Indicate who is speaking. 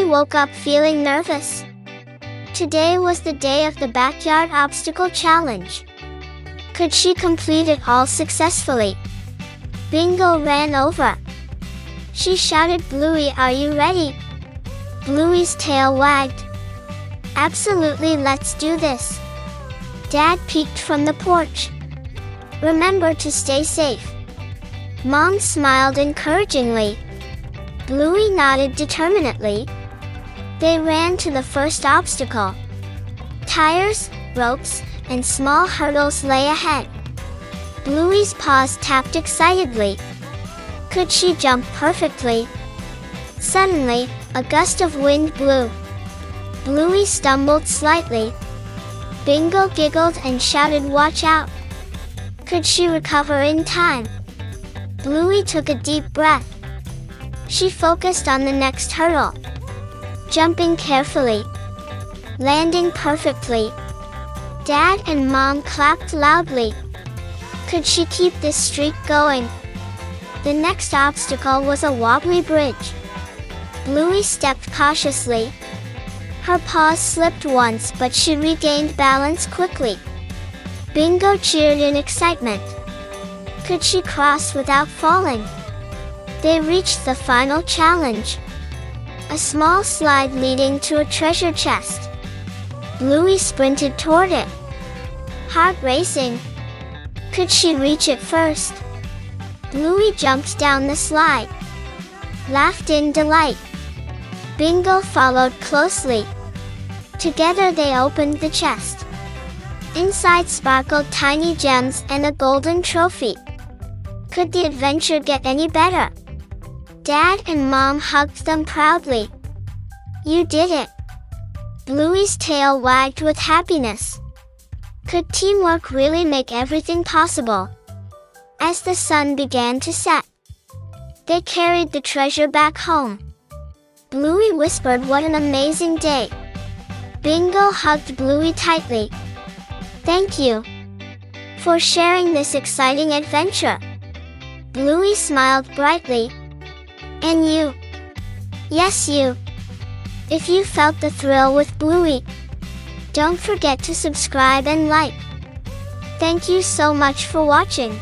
Speaker 1: woke up feeling nervous. Today was the day of the backyard obstacle challenge. Could she complete it all successfully? Bingo ran over. She shouted, "Bluey, are you ready?" Bluey's tail wagged. "Absolutely, let's do this." Dad peeked from the porch. "Remember to stay safe." Mom smiled encouragingly. Bluey nodded determinedly. They ran to the first obstacle. Tires, ropes, and small hurdles lay ahead. Bluey's paws tapped excitedly. Could she jump perfectly? Suddenly, a gust of wind blew. Bluey stumbled slightly. Bingo giggled and shouted, "Watch out!" Could she recover in time? Bluey took a deep breath. She focused on the next hurdle, jumping carefully, landing perfectly. Dad and Mom clapped loudly. Could she keep this streak going? The next obstacle was a wobbly bridge. Bluey stepped cautiously. Her paws slipped once, but she regained balance quickly. Bingo cheered in excitement. Could she cross without falling? They reached the final challenge, a small slide leading to a treasure chest. Bluey sprinted toward it, heart racing. Could she reach it first? Bluey jumped down the slide, laughed in delight. Bingo followed closely. Together they opened the chest. Inside sparkled tiny gems and a golden trophy. Could the adventure get any better? Dad and Mom hugged them proudly. "You did it!" Bluey's tail wagged with happiness. Could teamwork really make everything possible? As the sun began to set, they carried the treasure back home. Bluey whispered, "What an amazing day!" Bingo hugged Bluey tightly. "Thank you for sharing this exciting adventure." Bluey smiled brightly. "And you?" "Yes, you." If you felt the thrill with Bluey, don't forget to subscribe and like. Thank you so much for watching.